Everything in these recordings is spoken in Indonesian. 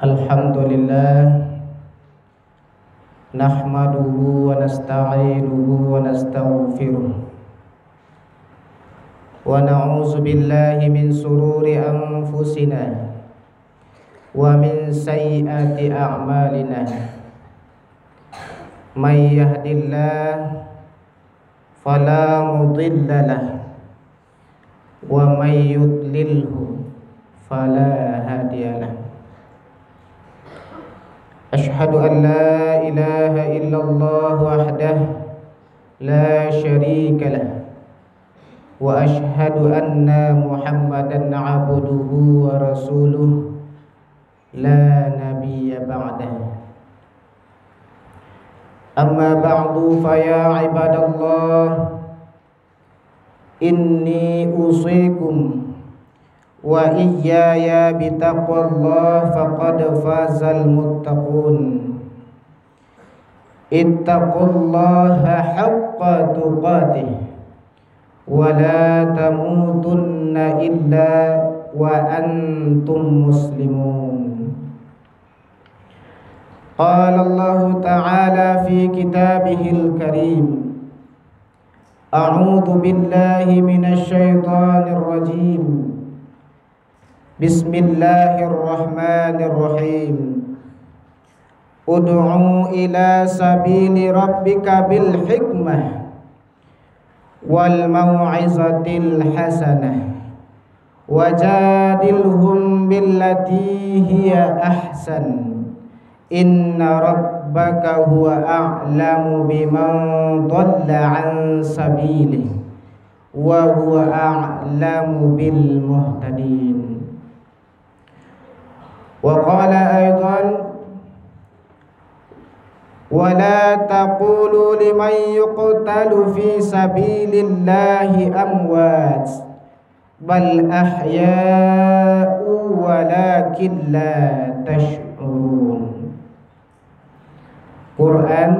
Alhamdulillah nahmaduhu wa nasta'inuhu wa nastaghfiruh wa na'udzu billahi min sururi anfusina wa min sayyiati a'malina may yahdihillahu fala mudilla lahu wa may yudlilhu fala hadiya lahu. Ashhadu an la ilaha illallah wahdahu la syarika lah wa ashhadu anna Muhammadan abduhu wa rasuluh la nabiyya ba'dahu. Amma ba'du fa ya ibadallah inni usikum wa iyaya bitaqwallah faqad fazal muttaqun. Ittaqullaha haqqa tuqatih wa la tamutunna illa wa antum muslimun. Qala Allah ta'ala fi kitabihil karim, a'udzu billahi minasy syaithanir rajim. Bismillahirrahmanirrahim. Ud'u ila sabili rabbika bil hikmah wal mau'izatil hasanah wajadilhum billati hiya ahsan. Inna rabbaka huwa a'lamu biman dhalla an sabilihi wa huwa a'lamu bil muhtadin. Wa qala aidan wa la taqulu liman yuqtalu fi sabilillahi amwat bal ahya'u walakin la tash'urun. Quran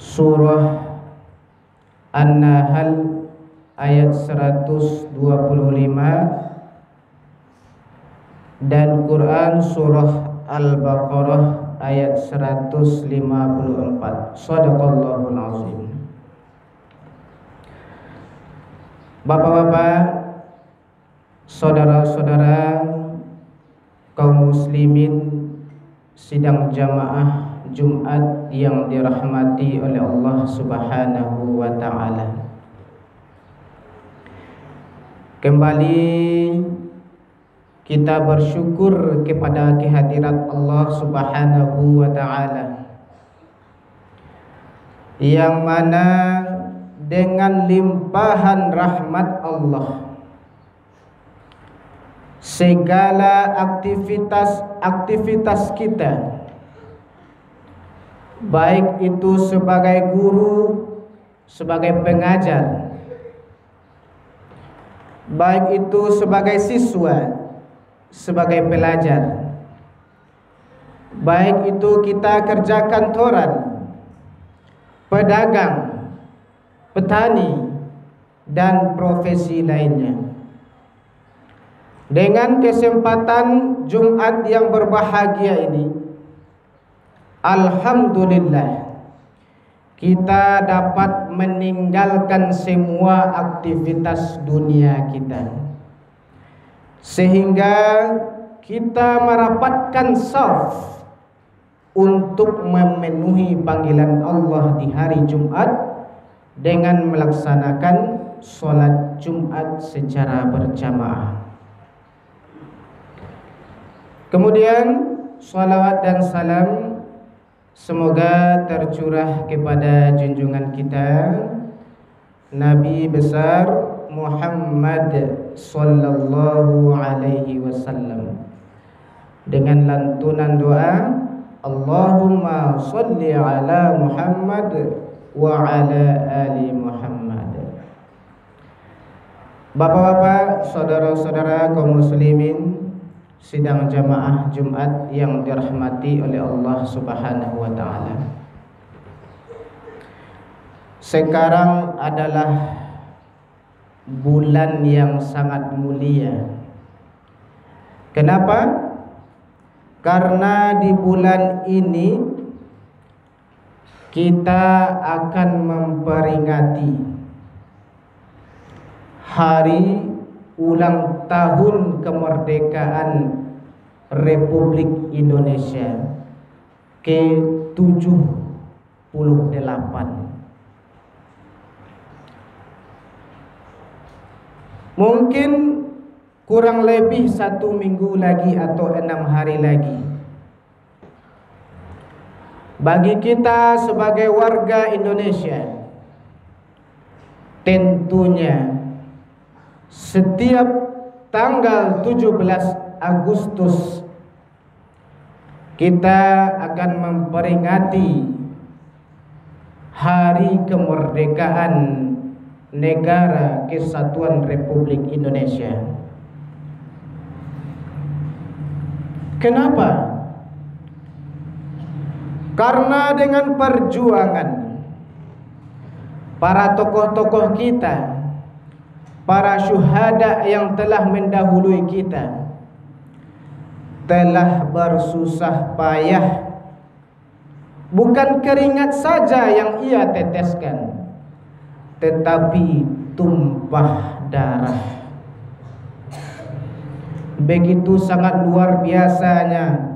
surah An-Nahl ayat 125 dan Quran surah Al-Baqarah ayat 154. Shadaqallahul azim. Bapak-bapak, saudara-saudara kaum muslimin sidang jamaah Jumat yang dirahmati oleh Allah Subhanahu wa ta'ala. Kembali kita bersyukur kepada kehadirat Allah Subhanahu wa ta'ala, yang mana dengan limpahan rahmat Allah segala aktivitas kita, baik itu sebagai guru, sebagai pengajar, baik itu sebagai siswa, sebagai pelajar, baik itu kita kerja kantoran, pedagang, petani, dan profesi lainnya. Dengan kesempatan Jumat yang berbahagia ini, alhamdulillah kita dapat meninggalkan semua aktivitas dunia kita, sehingga kita merapatkan shaf untuk memenuhi panggilan Allah di hari Jumat dengan melaksanakan sholat Jumat secara berjamaah. Kemudian salawat dan salam semoga tercurah kepada junjungan kita Nabi besar Muhammad sallallahu alaihi wasallam dengan lantunan doa, Allahumma sholli ala Muhammad wa ala ali Muhammad. Bapak-bapak, saudara-saudara kaum muslimin sidang jamaah Jumat yang dirahmati oleh Allah Subhanahu wa ta'ala. Sekarang adalah bulan yang sangat mulia. Kenapa? karena di bulan ini kita akan memperingati hari ulang tahun kemerdekaan Republik Indonesia ke-78. Mungkin kurang lebih 1 minggu lagi atau 6 hari lagi, bagi kita sebagai warga Indonesia, tentunya setiap tanggal 17 Agustus kita akan memperingati Hari Kemerdekaan Negara Kesatuan Republik Indonesia. Kenapa? Karena dengan perjuangan para tokoh-tokoh kita, para syuhada yang telah mendahului kita, telah bersusah payah, bukan keringat saja yang ia teteskan, tetapi tumpah darah. Begitu sangat luar biasanya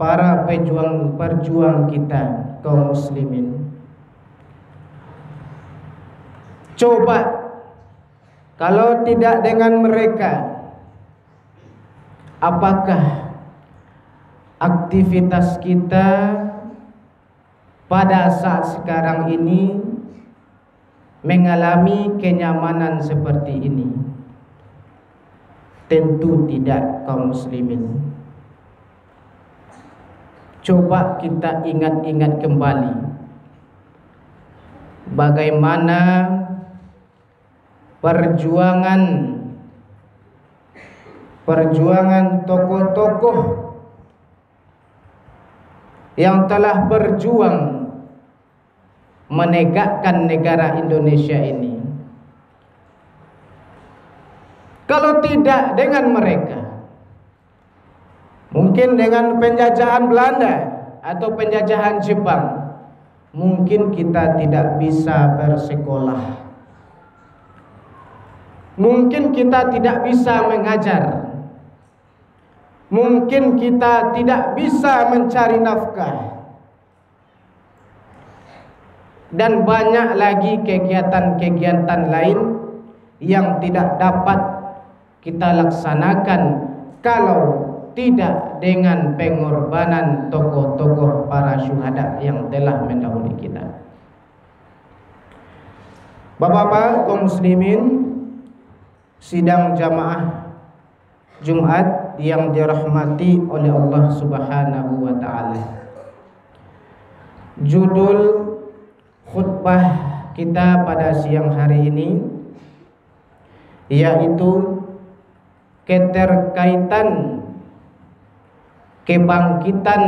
para pejuang kita kaum muslimin. Coba kalau tidak dengan mereka, apakah aktivitas kita pada saat sekarang ini mengalami kenyamanan seperti ini? Tentu tidak, kaum muslimin. Coba kita ingat-ingat kembali bagaimana perjuangan tokoh-tokoh yang telah berjuang menegakkan negara Indonesia ini. Kalau tidak dengan mereka, mungkin dengan penjajahan Belanda atau penjajahan Jepang, mungkin kita tidak bisa bersekolah, mungkin kita tidak bisa mengajar, mungkin kita tidak bisa mencari nafkah, dan banyak lagi kegiatan-kegiatan lain yang tidak dapat kita laksanakan kalau tidak dengan pengorbanan tokoh-tokoh para syuhada yang telah mendahului kita. Bapak-bapak kaum muslimin, sidang jamaah Jumat yang dirahmati oleh Allah Subhanahu wa taala. Judul khutbah kita pada siang hari ini yaitu keterkaitan kebangkitan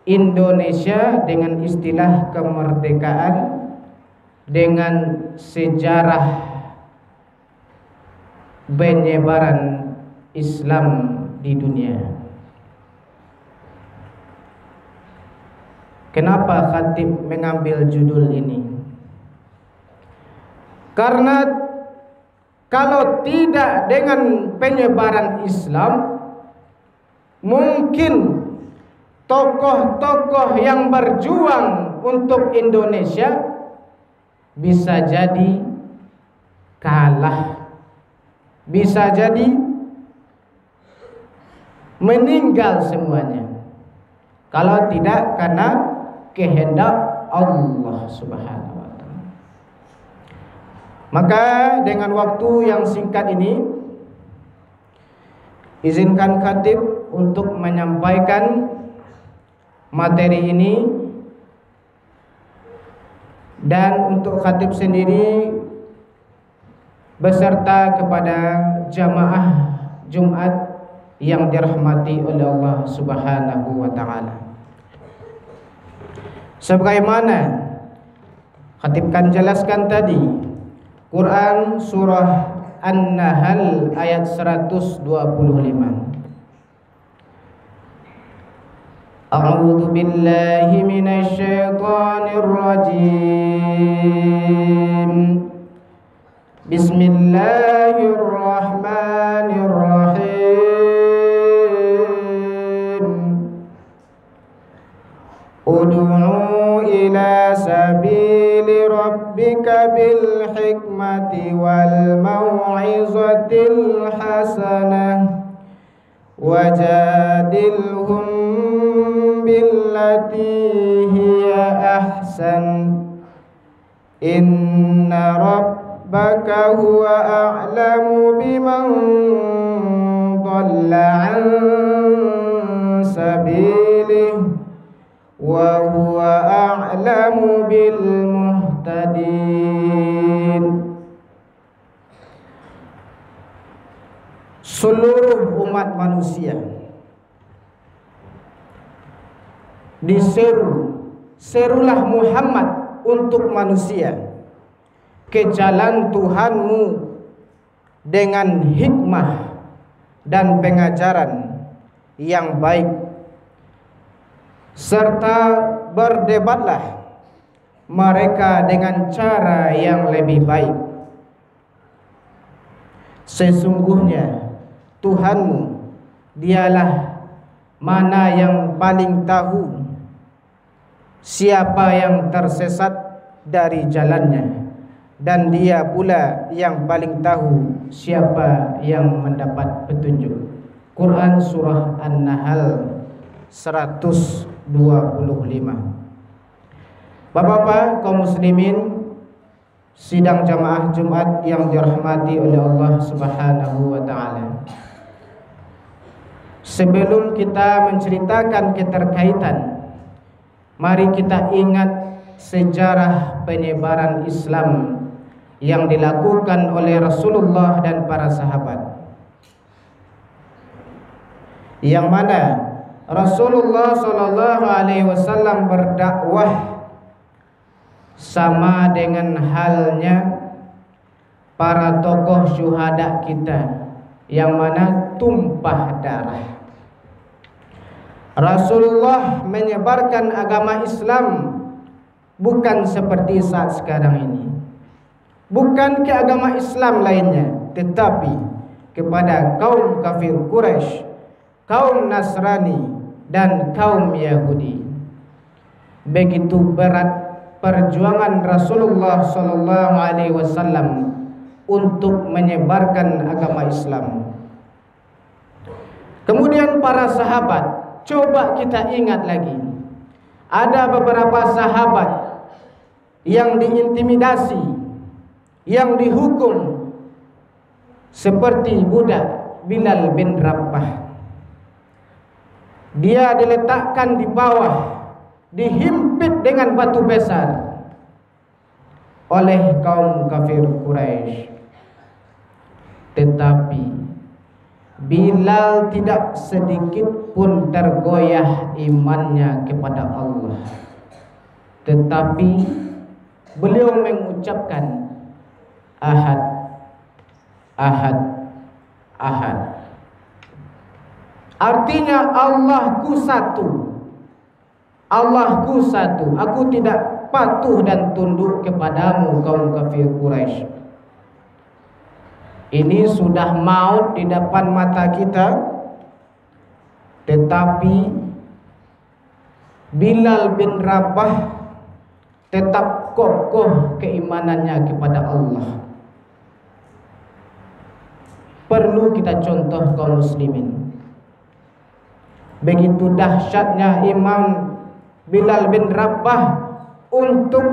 Indonesia dengan istilah kemerdekaan dengan sejarah penyebaran Islam di dunia. Kenapa khatib mengambil judul ini? Karena kalau tidak dengan penyebaran Islam, mungkin tokoh-tokoh yang berjuang untuk Indonesia bisa jadi kalah, bisa jadi meninggal semuanya, kalau tidak karena kehendak Allah Subhanahu wa taala. Maka dengan waktu yang singkat ini, izinkan khatib untuk menyampaikan materi ini, dan untuk khatib sendiri beserta kepada jamaah Jumat yang dirahmati oleh Allah Subhanahu wa taala. Sebagaimana khatib kan jelaskan tadi, Quran surah An-Nahl ayat 125. A'udzu billahi minasy syaithanir rajim. Bismillahirrahmanirrahim. Ud'u ila sabili rabbika bil hikmati wal mau'izatil hasanah wajadilhum billati hiya ahsan inna rabbaka huwa a'lamu biman dhalla 'an sabilihi wa huwa a'lamu bil muhtadin. Seluruh umat manusia serulah Muhammad untuk manusia ke jalan Tuhanmu dengan hikmah dan pengajaran yang baik, serta berdebatlah mereka dengan cara yang lebih baik. Sesungguhnya Tuhanmu dialah mana yang paling tahu siapa yang tersesat dari jalannya, dan Dia pula yang paling tahu siapa yang mendapat petunjuk. Quran Surah An-Nahl 125. Bapak-bapak kaum muslimin, sidang jamaah Jumat yang dirahmati oleh Allah Subhanahu wa taala. Sebelum kita menceritakan keterkaitan, mari kita ingat sejarah penyebaran Islam yang dilakukan oleh Rasulullah dan para sahabat, yang mana Rasulullah sallallahu alaihi wasallam berdakwah sama dengan halnya para tokoh syuhada kita yang mana tumpah darah. Rasulullah menyebarkan agama Islam bukan seperti saat sekarang ini, bukan ke agama Islam lainnya, tetapi kepada kaum kafir Quraisy, kaum Nasrani, dan kaum Yahudi. Begitu berat perjuangan Rasulullah sallallahu alaihi wasallam untuk menyebarkan agama Islam. Kemudian para sahabat, coba kita ingat lagi, ada beberapa sahabat yang diintimidasi, yang dihukum, seperti budak Bilal bin Rabah. Dia diletakkan di bawah, dihimpit dengan batu besar oleh kaum kafir Quraisy. Tetapi Bilal tidak sedikit pun tergoyah imannya kepada Allah. Tetapi beliau mengucapkan Ahad, Ahad, Ahad. Artinya Allahku satu, Allahku satu. Aku tidak patuh dan tunduk kepadamu kaum kafir Quraisy. Ini sudah maut di depan mata kita, tetapi Bilal bin Rabah tetap kokoh keimanannya kepada Allah. Perlu kita contoh kaum muslimin. Begitu dahsyatnya iman Bilal bin Rabah untuk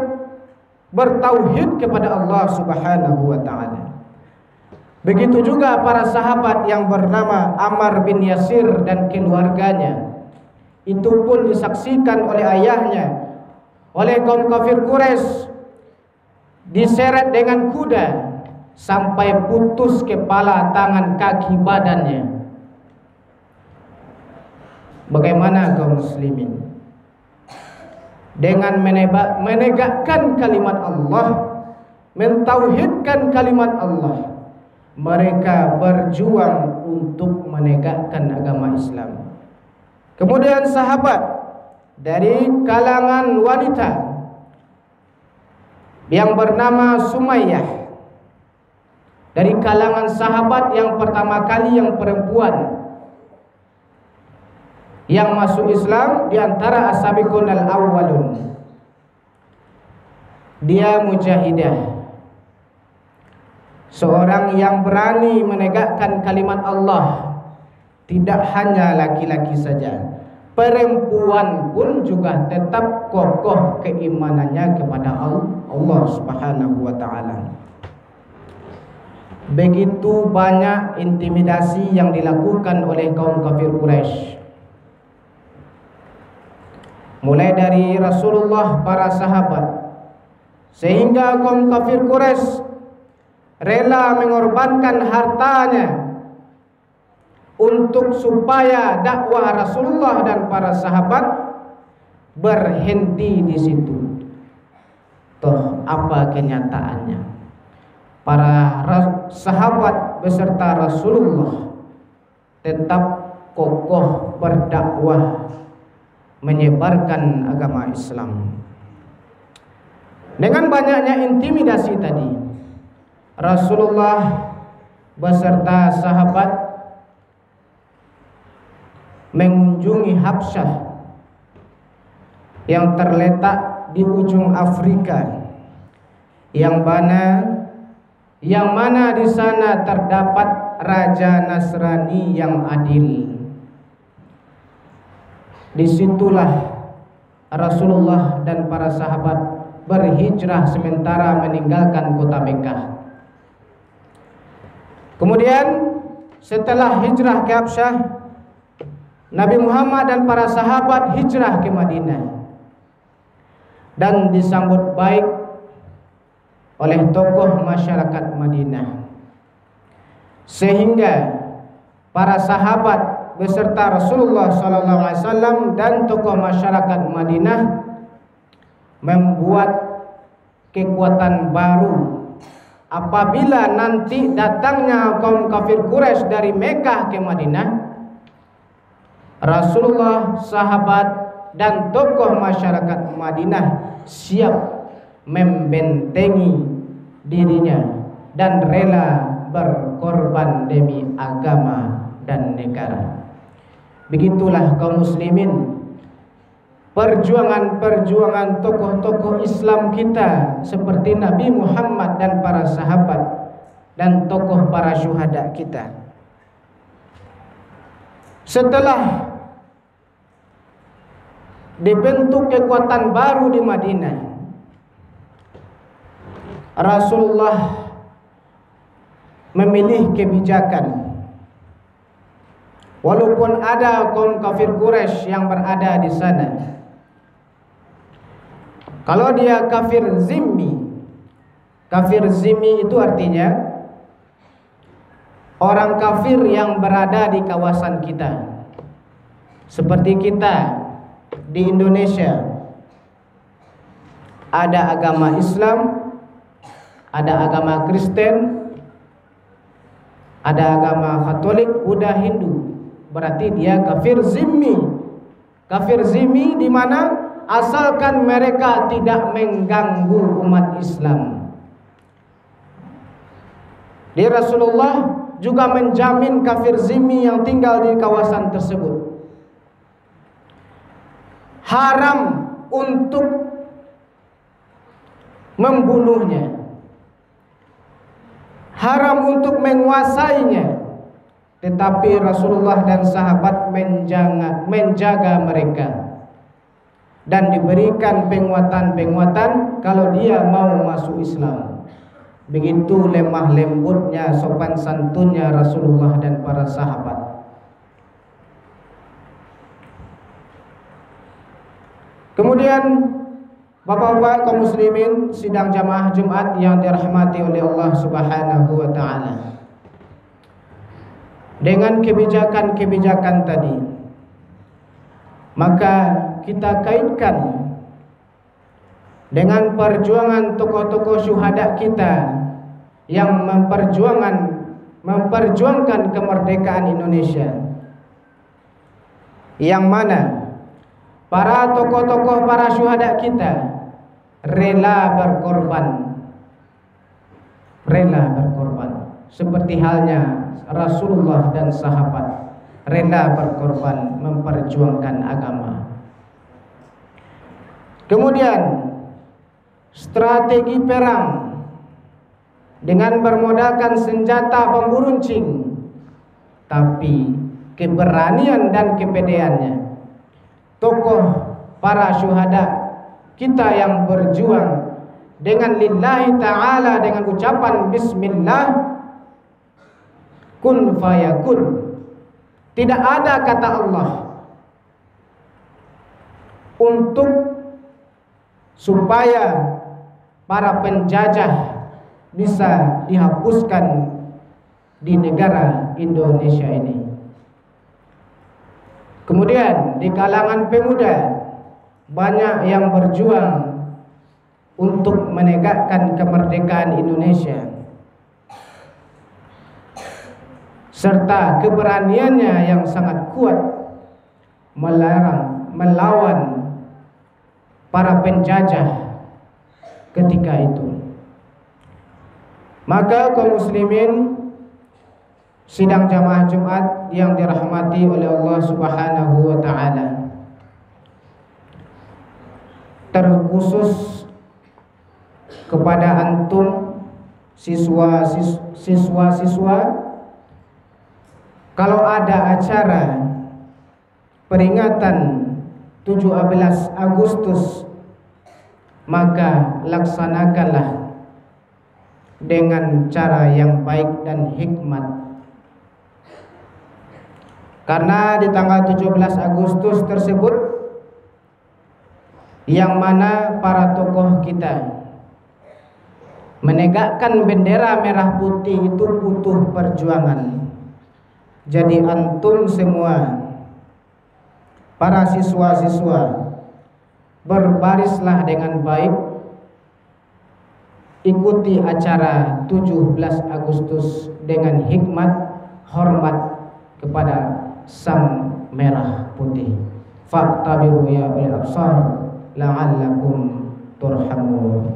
bertauhid kepada Allah Subhanahu wa taala. Begitu juga para sahabat yang bernama Ammar bin Yasir dan keluarganya. Itu pun disaksikan oleh ayahnya, oleh kaum kafir Quraisy, diseret dengan kuda sampai putus kepala, tangan, kaki, badannya. Bagaimana kaum muslimin dengan menegakkan kalimat Allah, mentauhidkan kalimat Allah, mereka berjuang untuk menegakkan agama Islam. Kemudian sahabat dari kalangan wanita yang bernama Sumayyah, dari kalangan sahabat yang pertama kali yang perempuan yang masuk Islam di antara as-sabiqun al-awwalun. Dia mujahidah, seorang yang berani menegakkan kalimat Allah. Tidak hanya laki-laki saja, perempuan pun juga tetap kokoh keimanannya kepada Allah Subhanahu wa taala. Begitu banyak intimidasi yang dilakukan oleh kaum kafir Quraisy, mulai dari Rasulullah, para sahabat, sehingga kaum kafir Quraisy rela mengorbankan hartanya untuk supaya dakwah Rasulullah dan para sahabat berhenti di situ. Toh apa kenyataannya? Para sahabat beserta Rasulullah tetap kokoh berdakwah, menyebarkan agama Islam. Dengan banyaknya intimidasi tadi, Rasulullah beserta sahabat mengunjungi Habsyah yang terletak di ujung Afrika, yang mana di sana terdapat raja Nasrani yang adil. Disitulah Rasulullah dan para sahabat berhijrah sementara meninggalkan kota Mekah. Kemudian setelah hijrah ke Habsyah, Nabi Muhammad dan para sahabat hijrah ke Madinah dan disambut baik oleh tokoh masyarakat Madinah, sehingga para sahabat beserta Rasulullah SAW dan tokoh masyarakat Madinah membuat kekuatan baru. Apabila nanti datangnya kaum kafir Quraisy dari Mekah ke Madinah, Rasulullah, sahabat dan tokoh masyarakat Madinah siap membentengi dirinya dan rela berkorban demi agama dan negara. Begitulah kaum muslimin, perjuangan tokoh-tokoh Islam kita seperti Nabi Muhammad dan para sahabat dan tokoh para syuhada kita. Setelah dibentuk kekuatan baru di Madinah, Rasulullah memilih kebijakan. Walaupun ada kaum kafir Quraisy yang berada di sana, kalau dia kafir zimmi itu artinya orang kafir yang berada di kawasan kita. Seperti kita di Indonesia, ada agama Islam, ada agama Kristen, ada agama Katolik, Buddha, Hindu. Berarti dia kafir zimmi. Kafir zimmi di mana asalkan mereka tidak mengganggu umat Islam. Di Rasulullah juga menjamin kafir zimmi yang tinggal di kawasan tersebut haram untuk membunuhnya, haram untuk menguasainya. Tetapi Rasulullah dan sahabat menjaga mereka dan diberikan penguatan-penguatan kalau dia mau masuk Islam. Begitu lemah lembutnya, sopan santunnya Rasulullah dan para sahabat. Kemudian Bapak-bapak kaum muslimin, sidang jamaah Jumat yang dirahmati oleh Allah Subhanahu wa taala. Dengan kebijakan-kebijakan tadi, maka kita kaitkan dengan perjuangan tokoh-tokoh syuhada kita yang memperjuangkan kemerdekaan Indonesia, yang mana para tokoh-tokoh, para syuhada kita rela berkorban. Rela berkorban. Seperti halnya Rasulullah dan sahabat rela berkorban memperjuangkan agama. Kemudian strategi perang dengan bermodalkan senjata bambu runcing, tapi keberanian dan kepedeannya tokoh para syuhada kita yang berjuang dengan lillahi ta'ala dengan ucapan bismillah kun fayakun. Tidak ada kata Allah untuk supaya para penjajah bisa dihapuskan di negara Indonesia ini. Kemudian di kalangan pemuda banyak yang berjuang untuk menegakkan kemerdekaan Indonesia, serta keberaniannya yang sangat kuat melawan para penjajah ketika itu. Maka kaum muslimin, sidang jamaah Jumat yang dirahmati oleh Allah Subhanahu wa taala, terkhusus kepada antum siswa-siswa, kalau ada acara peringatan 17 Agustus, maka laksanakanlah dengan cara yang baik dan hikmat. Karena di tanggal 17 Agustus tersebut, yang mana para tokoh kita menegakkan bendera merah putih itu butuh perjuangan. Jadi antum semua, para siswa-siswa, berbarislah dengan baik, ikuti acara 17 Agustus dengan hikmat, hormat kepada Sang Merah Putih. Fa'tabiru ya ulil absar la'allakum turhamun.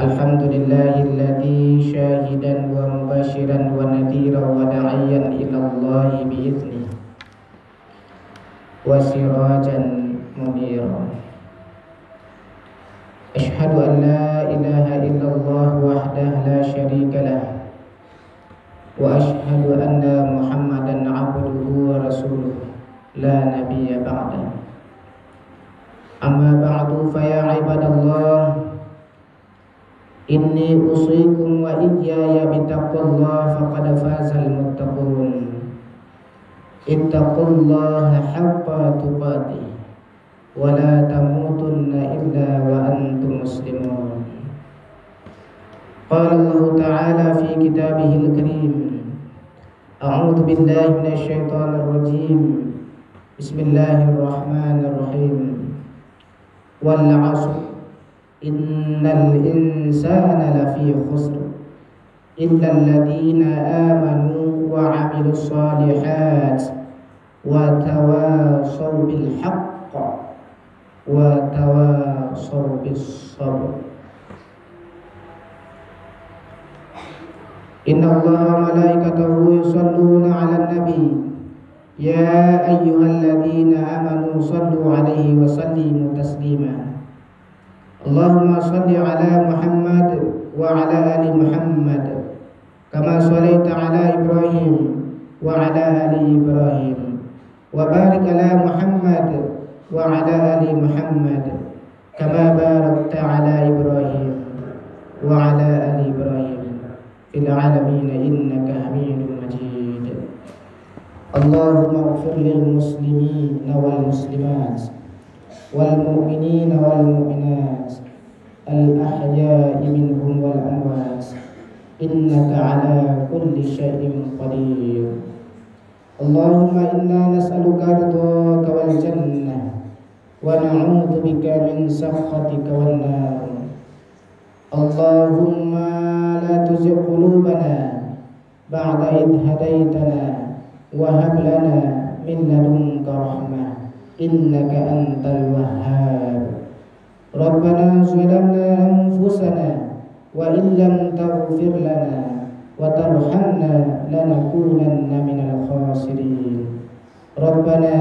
Alhamdulillahilladzi syahidan wa mubasyiran wa nadhiran wa da'iyan ilallahi bi'idhnih wa sirajan munira. Asyhadu an la ilaha illallah wahdahu la syarika lah wa asyhadu anna Muhammadan abduhu wa rasuluh la nabiyya ba'dah. Amma ba'du fa ya ibadallah, inni usikum wa iyaya bittaqwallah faqad fazal muttaqun. Ittaqullaha haqqa tuqatih wa la tamutunna illa wa antum muslimun. Qala Allah Ta'ala fi kitabihil karim, a'udzu billahi minasy syaithanir rajim. Bismillahirrahmanirrahim. Wal 'ashr innal insana lafi khusr illa alladhina amanu wa 'amilus shalihat wa tawasaw bil haqq wa tawasaw bis sabr. Inna Allaha wa malaikatahu yusalluna 'alan nabi ya ayyuhalladzina amanu sallu 'alaihi wa sallimu taslima. Allahumma salli ala Muhammad wa ala ali Muhammad kama shallaita ala Ibrahim wa ala ali Ibrahim wa barik ala Muhammad wa ala ali Muhammad kama barakta ala Ibrahim wa ala ali Ibrahim fil alamin innaka Hamidum Majid. Allahumma ighfir lil muslimin wal muslimat wal mu'minina wal mu'minat al ahya'i minhum wal amwat إنك على كل شيء قدير. اللهم إنا نسألك رضاك والجنة ونعوذ بك من سخطك والنار. اللهم لا تزغ قلوبنا بعد إذ هديتنا وهب لنا من لدنك رحمة إنك أنت الوهاب. ربنا ظلمنا أنفسنا وإن لم تغفر لنا وترحمنا لنكونن من الخاسرين. ربنا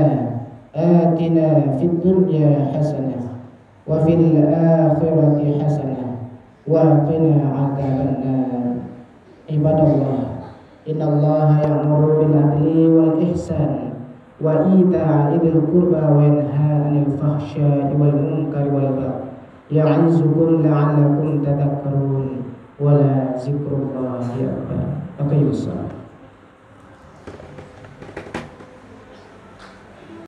آتنا في الدنيا حسنة وفي الآخرة حسنة وقنا عذاب النار. عباد الله، إن الله يأمر بالعدل والإحسان وإيتاء ذي القربى وينهى عن الفحشاء والمنكر والبغي يعظكم لعلكم تذكرون. ولا ذكر الله أكبر. أقيموا الصلاة.